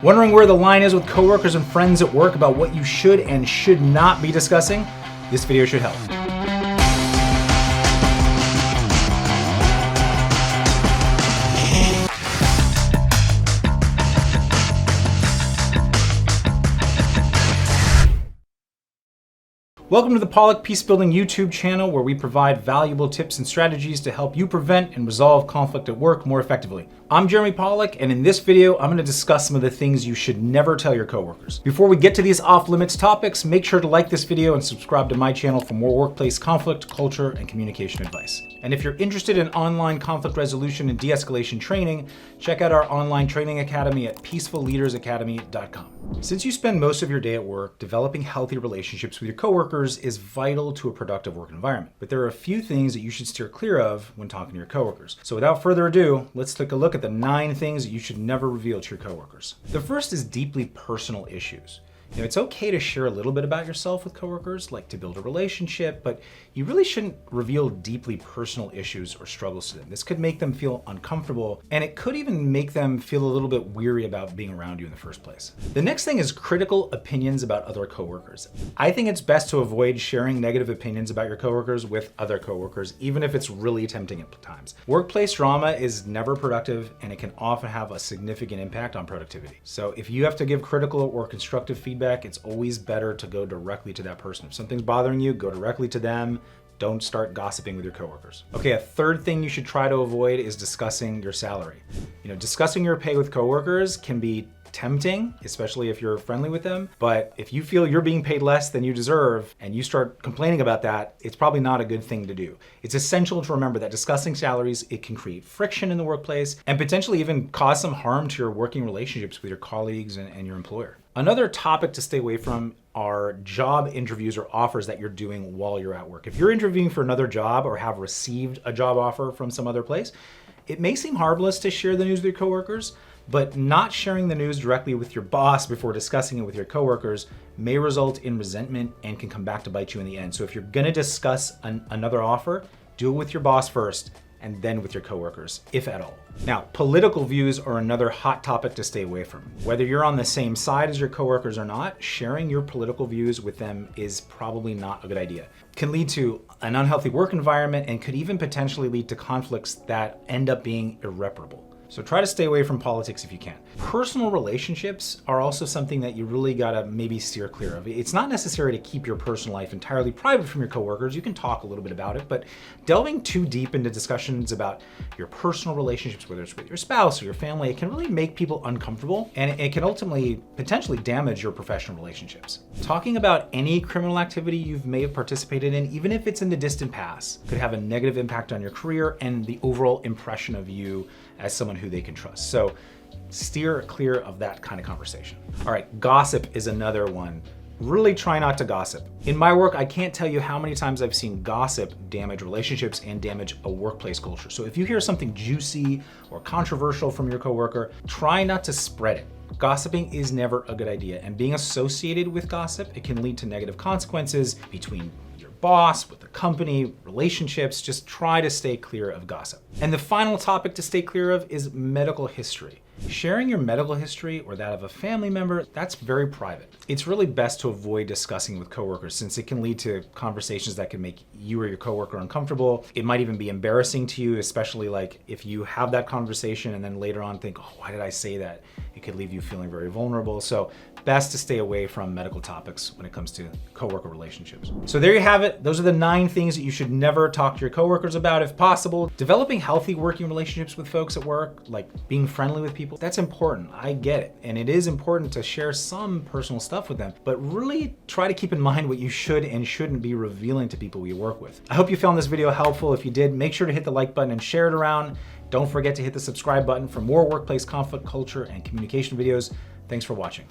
Wondering where the line is with coworkers and friends at work about what you should and should not be discussing? This video should help. Welcome to the Pollack Peacebuilding YouTube channel, where we provide valuable tips and strategies to help you prevent and resolve conflict at work more effectively. I'm Jeremy Pollack, and in this video, I'm going to discuss some of the things you should never tell your coworkers. Before we get to these off-limits topics, make sure to like this video and subscribe to my channel for more workplace conflict, culture, and communication advice. And if you're interested in online conflict resolution and de-escalation training, check out our online training academy at peacefulleadersacademy.com. Since you spend most of your day at work, developing healthy relationships with your coworkers is vital to a productive work environment. But there are a few things that you should steer clear of when talking to your coworkers. So without further ado, let's take a look at the 9 things that you should never reveal to your coworkers. The first is deeply personal issues. It's okay to share a little bit about yourself with coworkers, like to build a relationship, but you really shouldn't reveal deeply personal issues or struggles to them. This could make them feel uncomfortable, and it could even make them feel a little bit weary about being around you in the first place. The next thing is critical opinions about other coworkers. I think it's best to avoid sharing negative opinions about your coworkers with other coworkers, even if it's really tempting at times. Workplace drama is never productive, and it can often have a significant impact on productivity. So if you have to give critical or constructive feedback, it's always better to go directly to that person. If something's bothering you, go directly to them. Don't start gossiping with your coworkers. Okay, a third thing you should try to avoid is discussing your salary. Discussing your pay with coworkers can be tempting, especially if you're friendly with them. But if you feel you're being paid less than you deserve and you start complaining about that, it's probably not a good thing to do. It's essential to remember that discussing salaries, it can create friction in the workplace and potentially even cause some harm to your working relationships with your colleagues and your employer. Another topic to stay away from are job interviews or offers that you're doing while you're at work. If you're interviewing for another job or have received a job offer from some other place, it may seem harmless to share the news with your coworkers, but not sharing the news directly with your boss before discussing it with your coworkers may result in resentment and can come back to bite you in the end. So if you're gonna discuss another offer, do it with your boss first and then with your coworkers, if at all. Now, political views are another hot topic to stay away from. Whether you're on the same side as your coworkers or not, sharing your political views with them is probably not a good idea. It can lead to an unhealthy work environment and could even potentially lead to conflicts that end up being irreparable. So try to stay away from politics if you can. Personal relationships are also something that you really gotta maybe steer clear of. It's not necessary to keep your personal life entirely private from your coworkers. You can talk a little bit about it, but delving too deep into discussions about your personal relationships, whether it's with your spouse or your family, it can really make people uncomfortable, and it can ultimately potentially damage your professional relationships. Talking about any criminal activity you may have participated in, even if it's in the distant past, could have a negative impact on your career and the overall impression of you as someone who they can trust. So steer clear of that kind of conversation. All right, gossip is another one. Really try not to gossip. In my work, I can't tell you how many times I've seen gossip damage relationships and damage a workplace culture. So if you hear something juicy or controversial from your coworker, try not to spread it. Gossiping is never a good idea, and being associated with gossip, it can lead to negative consequences between your boss, with the company, relationships. Just try to stay clear of gossip. And the final topic to stay clear of is medical history. Sharing your medical history or that of a family member, that's very private. It's really best to avoid discussing with coworkers, since it can lead to conversations that can make you or your coworker uncomfortable. It might even be embarrassing to you, especially like if you have that conversation and then later on think, oh, why did I say that? It could leave you feeling very vulnerable. So best to stay away from medical topics when it comes to coworker relationships. So there you have it. Those are the 9 things that you should never talk to your coworkers about if possible. Developing healthy working relationships with folks at work, like being friendly with people, that's important. I get it. And it is important to share some personal stuff with them, but really try to keep in mind what you should and shouldn't be revealing to people you work with. I hope you found this video helpful. If you did, make sure to hit the like button and share it around. Don't forget to hit the subscribe button for more workplace conflict, culture, and communication videos. Thanks for watching.